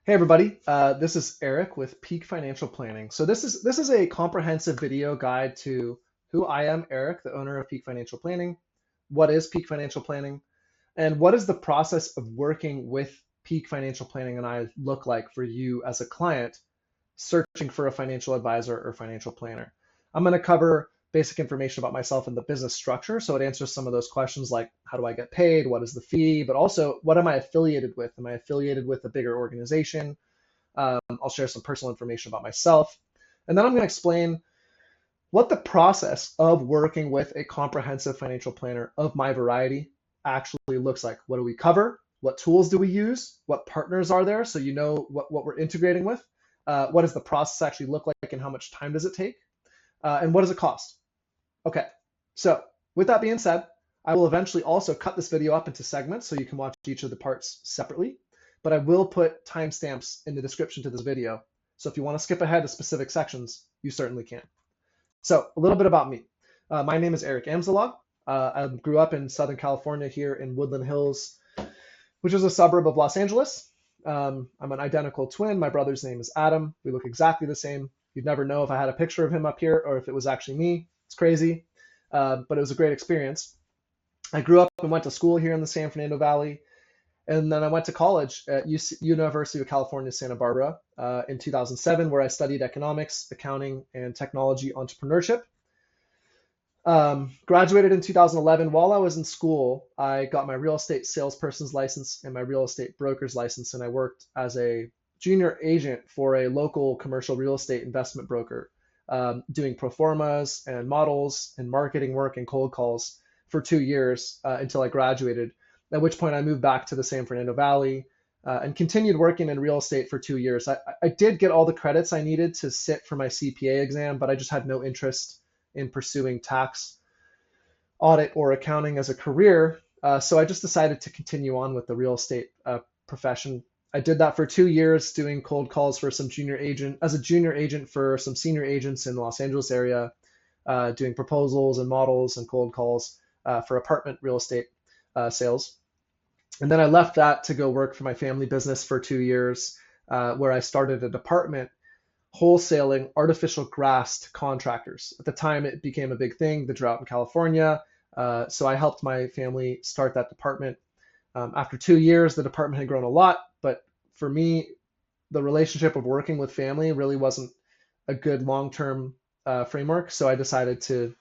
Hey everybody, this is Eric with Peak Financial Planning. So this is a comprehensive video guide to who I am, Eric, the owner of Peak Financial Planning. What is Peak Financial Planning, and what is the process of working with Peak Financial Planning and I look like for you as a client searching for a financial advisor or financial planner. I'm going to cover basic information about myself and the business structure. So it answers some of those questions like how do I get paid? What is the fee? But also, what am I affiliated with? Am I affiliated with a bigger organization? I'll share some personal information about myself. And then I'm going to explain what the process of working with a comprehensive financial planner of my variety actually looks like. What do we cover? What tools do we use? What partners are there so you know what we're integrating with? What does the process actually look like and how much time does it take? And what does it cost? Okay, so with that being said, I will eventually also cut this video up into segments so you can watch each of the parts separately, but I will put timestamps in the description to this video. So if you want to skip ahead to specific sections, you certainly can. So a little bit about me. My name is Eric Amzalag. I grew up in Southern California here in Woodland Hills, which is a suburb of Los Angeles. I'm an identical twin. My brother's name is Adam. We look exactly the same. You'd never know if I had a picture of him up here or if it was actually me. It's crazy, but it was a great experience. I grew up and went to school here in the San Fernando Valley, and then I went to college at University of California, Santa Barbara in 2007, where I studied economics, accounting, and technology entrepreneurship. Graduated in 2011. While I was in school, I got my real estate salesperson's license and my real estate broker's license, and I worked as a junior agent for a local commercial real estate investment broker, doing pro formas and models and marketing work and cold calls for 2 years until I graduated, at which point I moved back to the San Fernando Valley and continued working in real estate for 2 years. I did get all the credits I needed to sit for my CPA exam, but I just had no interest in pursuing tax, audit, or accounting as a career. So I just decided to continue on with the real estate profession. I did that for 2 years, doing cold calls for some junior agent for some senior agents in the Los Angeles area, doing proposals and models and cold calls for apartment real estate sales. And then I left that to go work for my family business for 2 years, where I started a department wholesaling artificial grass to contractors. At the time, it became a big thing, the drought in California. So I helped my family start that department. After 2 years, the department had grown a lot, but for me, the relationship of working with family really wasn't a good long-term framework. So I decided to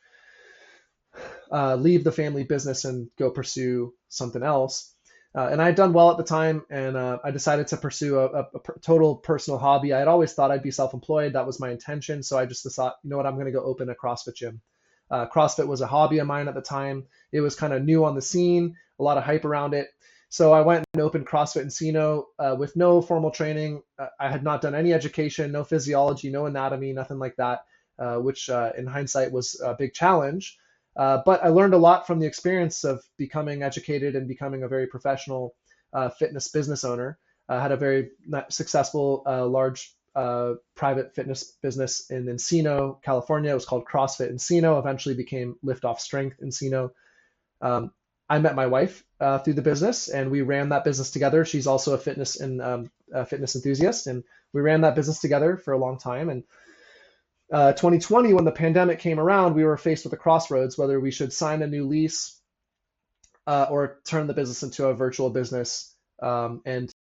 leave the family business and go pursue something else. And I had done well at the time, and I decided to pursue a total personal hobby. I had always thought I'd be self-employed. That was my intention. So I just thought, you know what, I'm going to go open a CrossFit gym. CrossFit was a hobby of mine at the time. It was kind of new on the scene, a lot of hype around it. So I went and opened CrossFit Encino with no formal training. I had not done any education, no physiology, no anatomy, nothing like that, which in hindsight was a big challenge. But I learned a lot from the experience of becoming educated and becoming a very professional fitness business owner. I had a very successful, large private fitness business in Encino, California. It was called CrossFit Encino, eventually became Lift Off Strength Encino. I met my wife through the business, and we ran that business together. She's also a fitness enthusiast, and we ran that business together for a long time. And 2020, when the pandemic came around, we were faced with a crossroads, whether we should sign a new lease or turn the business into a virtual business. And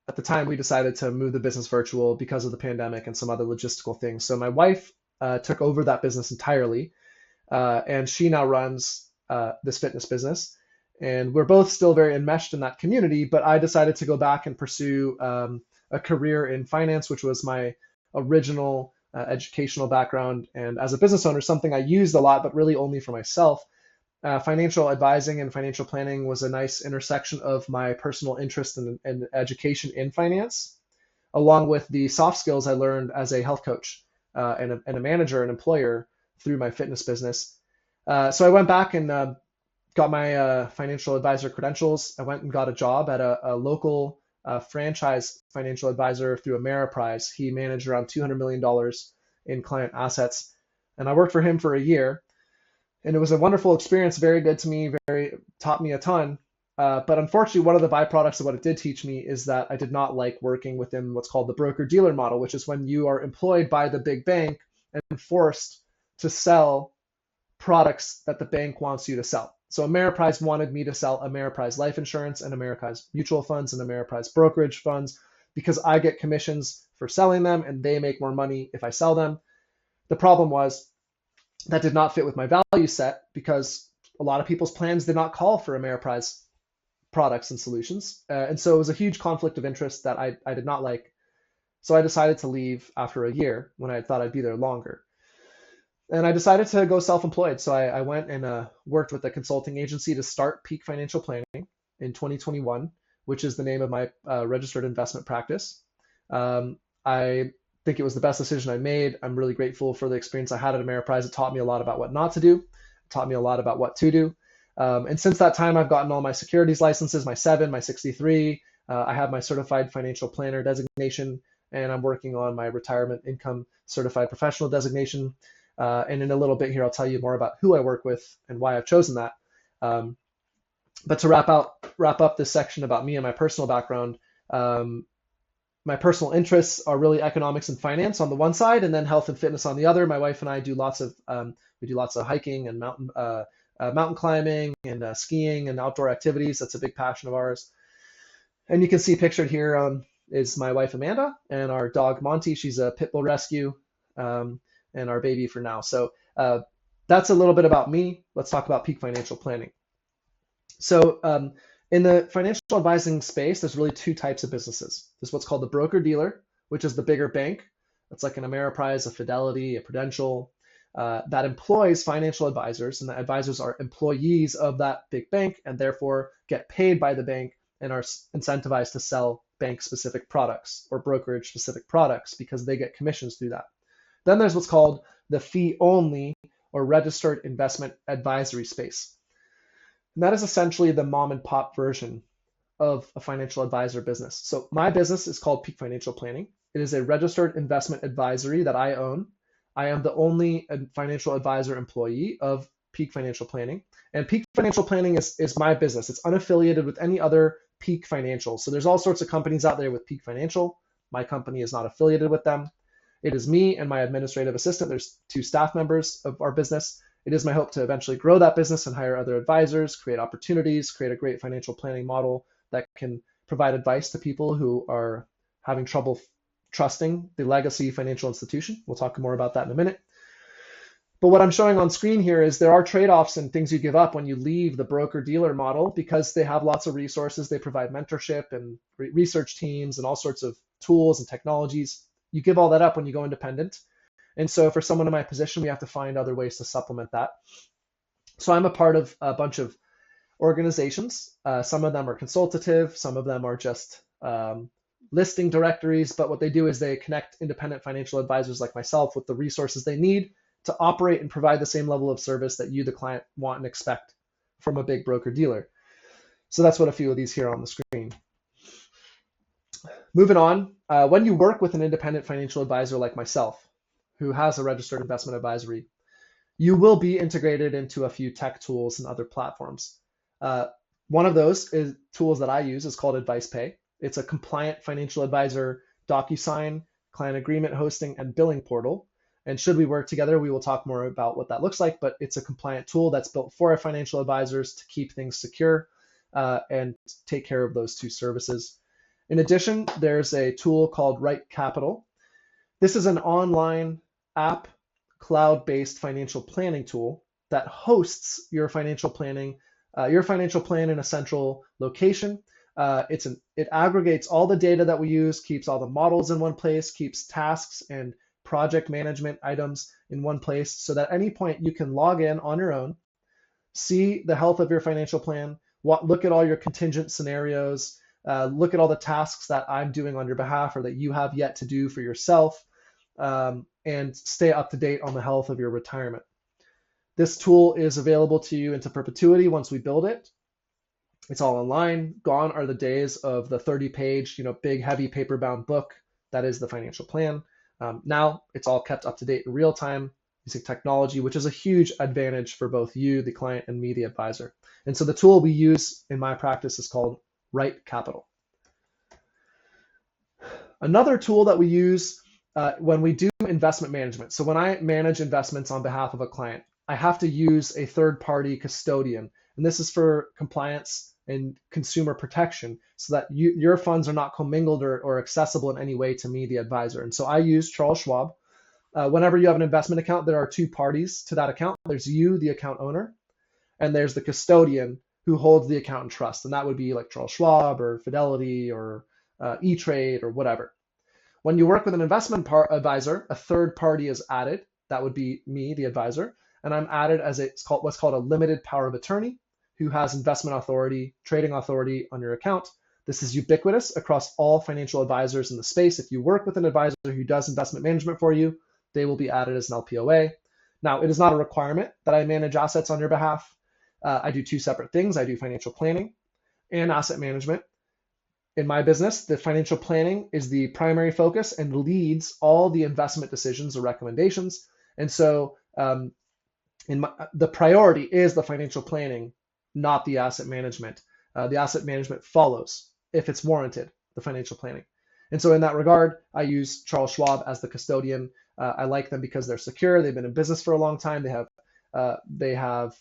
at the time, we decided to move the business virtual because of the pandemic and some other logistical things. So my wife took over that business entirely, and she now runs this fitness business. And we're both still very enmeshed in that community, but I decided to go back and pursue a career in finance, which was my original educational background, and as a business owner, something I used a lot, but really only for myself. Financial advising and financial planning was a nice intersection of my personal interest in education in finance, along with the soft skills I learned as a health coach and a manager and employer through my fitness business. So I went back and got my financial advisor credentials. I went and got a job at a local franchise financial advisor through Ameriprise. He managed around $200 million in client assets. And I worked for him for a year. And it was a wonderful experience, very good to me, taught me a ton. But unfortunately, one of the byproducts of what it did teach me is that I did not like working within what's called the broker-dealer model, which is when you are employed by the big bank and forced to sell products that the bank wants you to sell. So Ameriprise wanted me to sell Ameriprise life insurance and Ameriprise mutual funds and Ameriprise brokerage funds because I get commissions for selling them and they make more money if I sell them. The problem was that did not fit with my value set because a lot of people's plans did not call for Ameriprise products and solutions. And so it was a huge conflict of interest that I did not like. So I decided to leave after a year when I thought I'd be there longer. And I decided to go self-employed. So I went and worked with a consulting agency to start Peak Financial Planning in 2021, which is the name of my registered investment practice. I think it was the best decision I made. I'm really grateful for the experience I had at Ameriprise. It taught me a lot about what not to do. It taught me a lot about what to do. And since that time, I've gotten all my securities licenses, my 7, my 63. I have my certified financial planner designation, and I'm working on my retirement income certified professional designation. And in a little bit here, I'll tell you more about who I work with and why I've chosen that. But to wrap up this section about me and my personal background, my personal interests are really economics and finance on the one side, and then health and fitness on the other. My wife and I do lots of hiking and mountain climbing and skiing and outdoor activities. That's a big passion of ours. And you can see pictured here is my wife Amanda and our dog Monty. She's a pit bull rescue. And our baby for now. So that's a little bit about me. Let's talk about Peak Financial Planning. So in the financial advising space, there's really 2 types of businesses. There's what's called the broker-dealer, which is the bigger bank. That's like an Ameriprise, a Fidelity, a Prudential, that employs financial advisors, and the advisors are employees of that big bank and therefore get paid by the bank and are incentivized to sell bank-specific products or brokerage-specific products because they get commissions through that. Then there's what's called the fee-only or registered investment advisory space. And that is essentially the mom and pop version of a financial advisor business. So my business is called Peak Financial Planning. It is a registered investment advisory that I own. I am the only financial advisor employee of Peak Financial Planning. And Peak Financial Planning is my business. It's unaffiliated with any other Peak Financial. So there's all sorts of companies out there with Peak Financial. My company is not affiliated with them. It is me and my administrative assistant. There's 2 staff members of our business. It is my hope to eventually grow that business and hire other advisors, create opportunities, create a great financial planning model that can provide advice to people who are having trouble trusting the legacy financial institution. We'll talk more about that in a minute. But what I'm showing on screen here is there are trade-offs and things you give up when you leave the broker-dealer model because they have lots of resources. They provide mentorship and research teams and all sorts of tools and technologies. You give all that up when you go independent. And so for someone in my position, we have to find other ways to supplement that. So I'm a part of a bunch of organizations. Some of them are consultative. Some of them are just listing directories. But what they do is they connect independent financial advisors like myself with the resources they need to operate and provide the same level of service that you, the client, want and expect from a big broker dealer. So that's what a few of these here on the screen. Moving on, when you work with an independent financial advisor like myself, who has a registered investment advisory, you will be integrated into a few tech tools and other platforms. One of those tools that I use is called AdvicePay. It's a compliant financial advisor DocuSign, client agreement hosting, and billing portal. And should we work together, we will talk more about what that looks like, but it's a compliant tool that's built for our financial advisors to keep things secure and take care of those 2 services. In addition, there's a tool called RightCapital. This is an online app, cloud-based financial planning tool that hosts your financial plan in a central location. It aggregates all the data that we use, keeps all the models in one place, keeps tasks and project management items in one place, so that at any point you can log in on your own, see the health of your financial plan, look at all your contingent scenarios, look at all the tasks that I'm doing on your behalf or that you have yet to do for yourself, and stay up to date on the health of your retirement. This tool is available to you into perpetuity once we build it. It's all online. Gone are the days of the 30-page, big, heavy paper-bound book that is the financial plan. Now it's all kept up to date in real time using technology, which is a huge advantage for both you, the client, and me, the advisor. And so the tool we use in my practice is called RightCapital. Another tool that we use when we do investment management. So when I manage investments on behalf of a client, I have to use a third-party custodian. And this is for compliance and consumer protection so that your funds are not commingled or accessible in any way to me, the advisor. And so I use Charles Schwab. Whenever you have an investment account, there are two parties to that account. There's you, the account owner, and there's the custodian who holds the account in trust. And that would be like Charles Schwab or Fidelity or E-Trade or whatever. When you work with an investment advisor, a third party is added. That would be me, the advisor. And I'm added as what's called a limited power of attorney who has investment authority, trading authority on your account. This is ubiquitous across all financial advisors in the space. If you work with an advisor who does investment management for you, they will be added as an LPOA. Now, it is not a requirement that I manage assets on your behalf. I do two separate things. I do financial planning and asset management. In my business, the financial planning is the primary focus and leads all the investment decisions or recommendations. And so the priority is the financial planning, not the asset management. The asset management follows, if it's warranted, the financial planning. And so in that regard, I use Charles Schwab as the custodian. I like them because they're secure. They've been in business for a long time. They have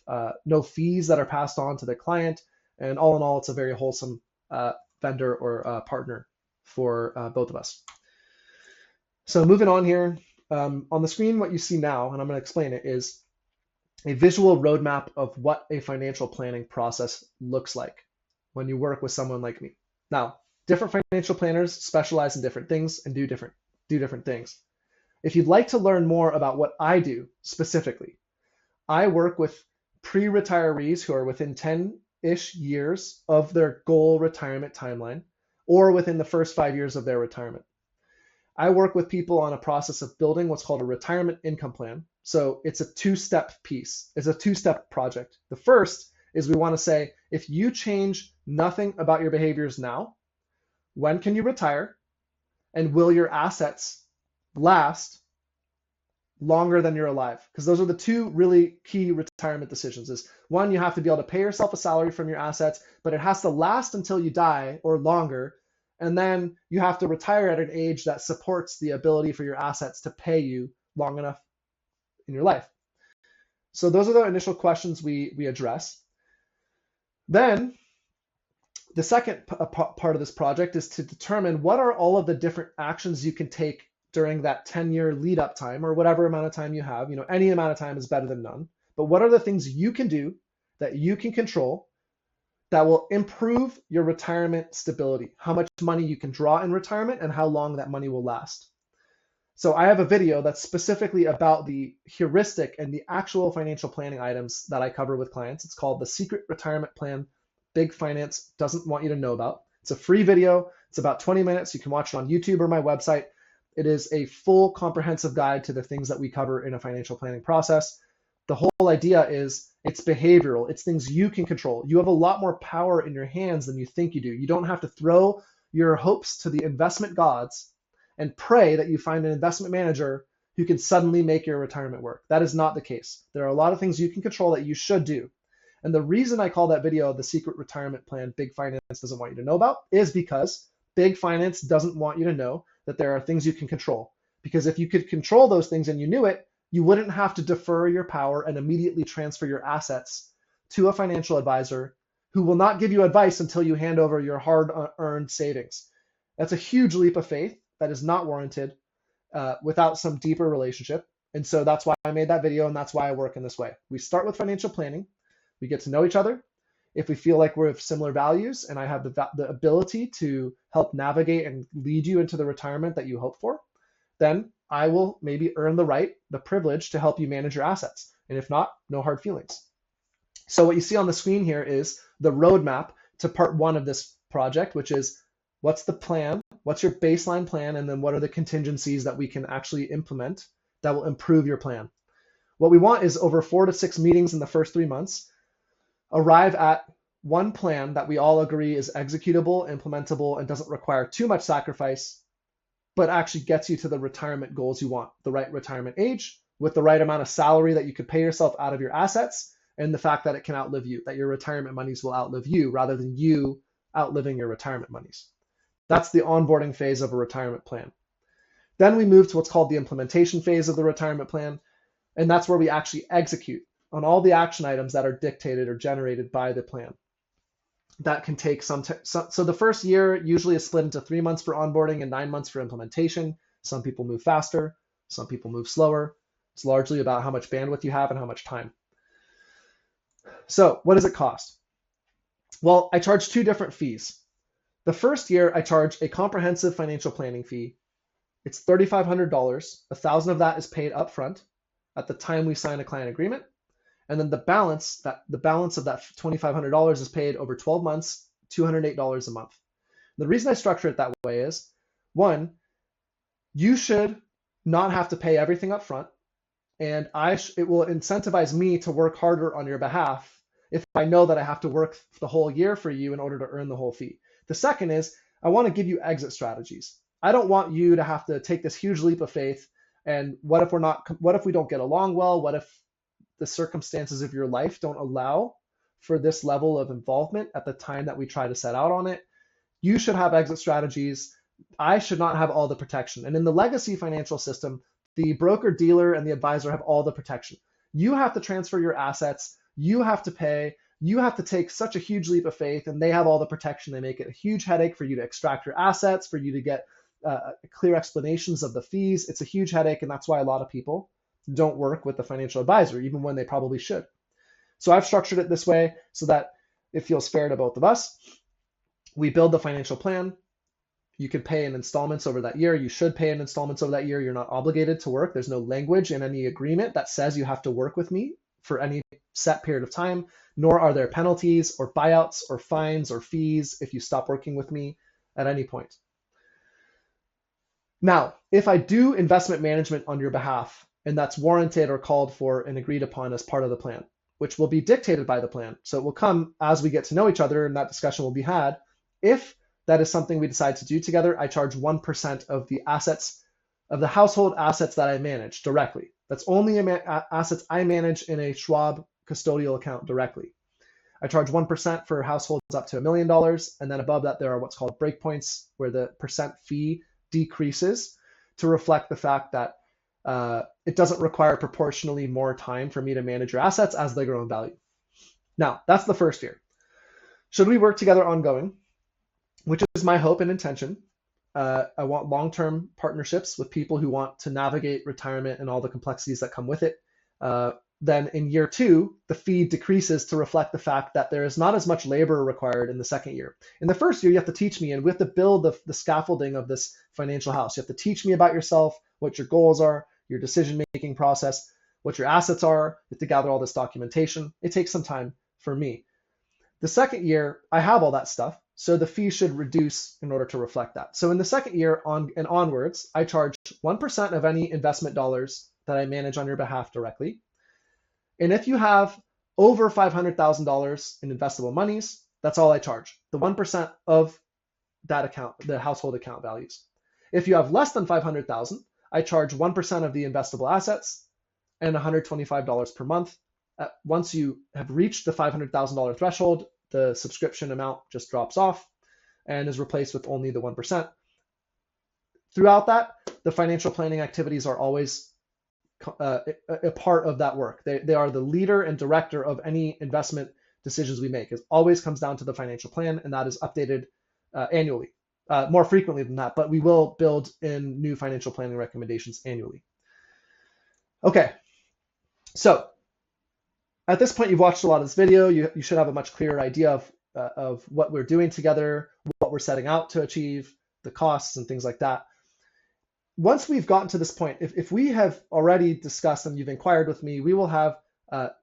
no fees that are passed on to the client. And all in all, it's a very wholesome vendor or partner for both of us. So moving on here, on the screen, what you see now, and I'm going to explain it, is a visual roadmap of what a financial planning process looks like when you work with someone like me. Now, different financial planners specialize in different things and do different things. If you'd like to learn more about what I do specifically, I work with pre-retirees who are within 10-ish years of their goal retirement timeline or within the first 5 years of their retirement. I work with people on a process of building what's called a retirement income plan. So it's a two-step piece. It's a two-step project. The first is we want to say, if you change nothing about your behaviors now, when can you retire? And will your assets last longer than you're alive? Because those are the two really key retirement decisions. Is one, you have to be able to pay yourself a salary from your assets, but it has to last until you die or longer. And then you have to retire at an age that supports the ability for your assets to pay you long enough in your life. So those are the initial questions we address. Then the second part of this project is to determine what are all of the different actions you can take during that 10-year lead up time or whatever amount of time you have. Any amount of time is better than none. But what are the things you can do that you can control that will improve your retirement stability, how much money you can draw in retirement and how long that money will last. So I have a video that's specifically about the heuristic and the actual financial planning items that I cover with clients. It's called The Secret Retirement Plan Big Finance Doesn't Want You to Know About. It's a free video. It's about 20 minutes. You can watch it on YouTube or my website. It is a full comprehensive guide to the things that we cover in a financial planning process. The whole idea is it's behavioral. It's things you can control. You have a lot more power in your hands than you think you do. You don't have to throw your hopes to the investment gods and pray that you find an investment manager who can suddenly make your retirement work. That is not the case. There are a lot of things you can control that you should do. And the reason I call that video The Secret Retirement Plan Big Finance Doesn't Want You to Know About is because Big Finance doesn't want you to know that there are things you can control. Because if you could control those things and you knew it, you wouldn't have to defer your power and immediately transfer your assets to a financial advisor who will not give you advice until you hand over your hard-earned savings. That's a huge leap of faith that is not warranted without some deeper relationship. And so that's why I made that video, and that's why I work in this way. We start with financial planning. We get to know each other. If we feel like we have similar values and I have the ability to help navigate and lead you into the retirement that you hope for, then I will maybe earn the right, the privilege to help you manage your assets. And if not, no hard feelings. So what you see on the screen here is the roadmap to part one of this project, which is what's the plan, what's your baseline plan, and then what are the contingencies that we can actually implement that will improve your plan. What we want is over 4 to 6 meetings in the first 3 months, arrive at one plan that we all agree is executable, implementable, and doesn't require too much sacrifice, but actually gets you to the retirement goals you want, the right retirement age, with the right amount of salary that you could pay yourself out of your assets, and the fact that it can outlive you, that your retirement monies will outlive you rather than you outliving your retirement monies. That's the onboarding phase of a retirement plan. Then we move to what's called the implementation phase of the retirement plan, and that's where we actually execute on all the action items that are dictated or generated by the plan. That can take so the first year usually is split into 3 months for onboarding and 9 months for implementation. Some people move faster, some people move slower. It's largely about how much bandwidth you have and how much time. So what does it cost? Well, I charge 2 different fees. The first year, I charge a comprehensive financial planning fee. It's $3,500. $1,000 of that is paid upfront at the time we sign a client agreement. And then the balance of that $2,500 is paid over 12 months, $208 a month. The reason I structure it that way is, 1, you should not have to pay everything up front, and it will incentivize me to work harder on your behalf if I know that I have to work the whole year for you in order to earn the whole fee. The second is, I want to give you exit strategies. I don't want you to have to take this huge leap of faith, and what if we don't get along well? What if the circumstances of your life don't allow for this level of involvement at the time that we try to set out on it? You should have exit strategies. I should not have all the protection. And in the legacy financial system, the broker dealer and the advisor have all the protection. You have to transfer your assets. You have to pay. You have to take such a huge leap of faith, and they have all the protection. They make it a huge headache for you to extract your assets, for you to get clear explanations of the fees. It's a huge headache, and that's why a lot of people don't work with the financial advisor, even when they probably should. So I've structured it this way so that it feels fair to both of us. We build the financial plan. You can pay in installments over that year. You should pay in installments over that year. You're not obligated to work. There's no language in any agreement that says you have to work with me for any set period of time, nor are there penalties or buyouts or fines or fees if you stop working with me at any point. Now, if I do investment management on your behalf, and that's warranted or called for and agreed upon as part of the plan, which will be dictated by the plan. So it will come as we get to know each other, and that discussion will be had. If that is something we decide to do together, I charge 1% of the assets, of the household assets that I manage directly. That's only assets I manage in a Schwab custodial account directly. I charge 1% for households up to $1 million. And then above that, there are what's called breakpoints, where the percent fee decreases to reflect the fact that it doesn't require proportionally more time for me to manage your assets as they grow in value. Now, that's the first year. Should we work together ongoing, which is my hope and intention? I want long-term partnerships with people who want to navigate retirement and all the complexities that come with it. Then in year 2, the fee decreases to reflect the fact that there is not as much labor required in the second year. In the first year, you have to teach me, and we have to build the scaffolding of this financial house. You have to teach me about yourself, what your goals are, your decision-making process, what your assets are. You have to gather all this documentation. It takes some time for me. The second year, I have all that stuff, so the fee should reduce in order to reflect that. So in the second year and onwards, I charge 1% of any investment dollars that I manage on your behalf directly. And if you have over $500,000 in investable monies, that's all I charge, the 1% of that account, the household account values. If you have less than $500,000, I charge 1% of the investable assets and $125 per month. Once you have reached the $500,000 threshold, the subscription amount just drops off and is replaced with only the 1%. Throughout that, the financial planning activities are always a part of that work. They are the leader and director of any investment decisions we make. It always comes down to the financial plan, and that is updated annually, more frequently than that, but we will build in new financial planning recommendations annually. Okay, so at this point, you've watched a lot of this video. You should have a much clearer idea of what we're doing together, what we're setting out to achieve, the costs and things like that. Once we've gotten to this point, if we have already discussed and you've inquired with me, we will have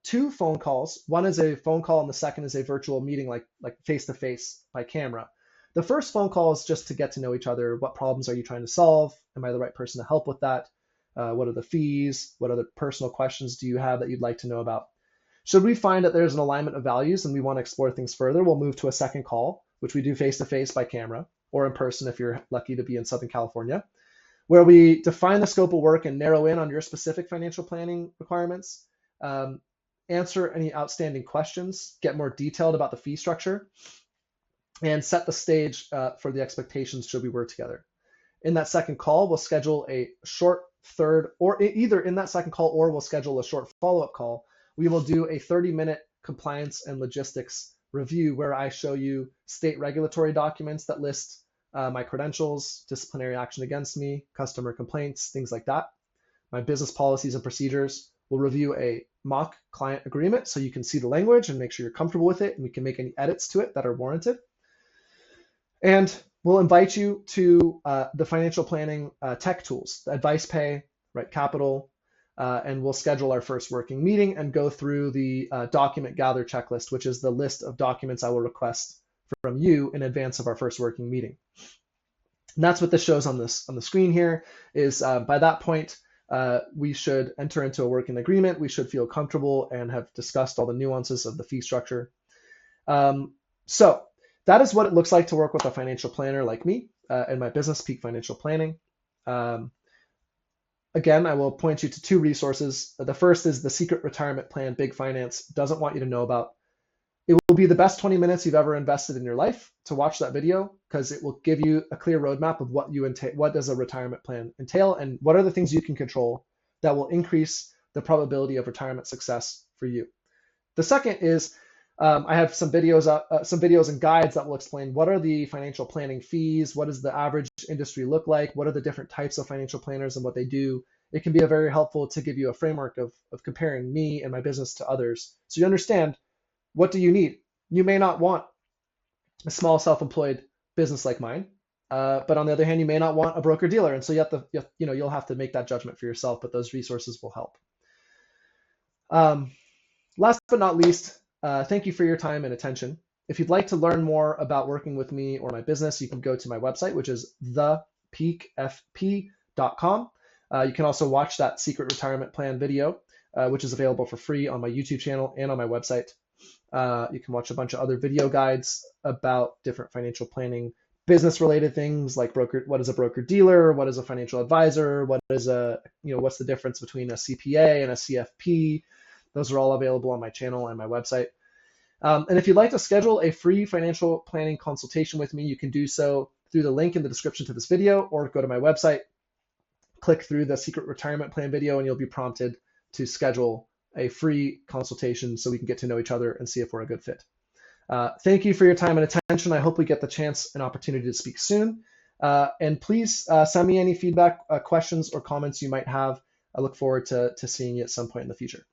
2 phone calls. One is a phone call and the second is a virtual meeting, like face-to-face by camera. The first phone call is just to get to know each other. What problems are you trying to solve? Am I the right person to help with that? What are the fees? What other personal questions do you have that you'd like to know about? Should we find that there's an alignment of values and we want to explore things further, we'll move to a second call, which we do face-to-face by camera or in person if you're lucky to be in Southern California, where we define the scope of work and narrow in on your specific financial planning requirements, answer any outstanding questions, get more detailed about the fee structure, and set the stage for the expectations should we work together. In that second call, we'll schedule a short third, or either in that second call, or we'll schedule a short follow-up call. We will do a 30-minute compliance and logistics review where I show you state regulatory documents that list my credentials, disciplinary action against me, customer complaints, things like that. My business policies and procedures. We'll review a mock client agreement so you can see the language and make sure you're comfortable with it, and we can make any edits to it that are warranted. And we'll invite you to the financial planning tech tools, AdvicePay, RightCapital, and we'll schedule our first working meeting and go through the document gather checklist, which is the list of documents I will request from you in advance of our first working meeting. And that's what this shows on the screen here. Is by that point we should enter into a working agreement. We should feel comfortable and have discussed all the nuances of the fee structure. So that is what it looks like to work with a financial planner like me in my business, Peak Financial Planning. Again, I will point you to two resources. The first is the Secret Retirement Plan Big Finance doesn't want you to know about. It will be the best 20 minutes you've ever invested in your life to watch that video, because it will give you a clear roadmap of what does a retirement plan entail, and what are the things you can control that will increase the probability of retirement success for you. The second is I have some videos and guides that will explain what are the financial planning fees, what does the average industry look like, what are the different types of financial planners and what they do. It can be very helpful to give you a framework of comparing me and my business to others, so you understand what do you need. You may not want a small self-employed business like mine, but on the other hand, you may not want a broker dealer, and so you'll have to make that judgment for yourself. But those resources will help. Last but not least, thank you for your time and attention. If you'd like to learn more about working with me or my business, you can go to my website, which is thepeakfp.com. You can also watch that Secret Retirement Plan video, which is available for free on my YouTube channel and on my website. You can watch a bunch of other video guides about different financial planning, business-related things like what is a broker dealer, what is a financial advisor, what's the difference between a CPA and a CFP. Those are all available on my channel and my website. And if you'd like to schedule a free financial planning consultation with me, you can do so through the link in the description to this video, or go to my website, click through the Secret Retirement Plan video, and you'll be prompted to schedule a free consultation so we can get to know each other and see if we're a good fit. Thank you for your time and attention. I hope we get the chance and opportunity to speak soon. And please send me any feedback, questions, or comments you might have. I look forward to seeing you at some point in the future.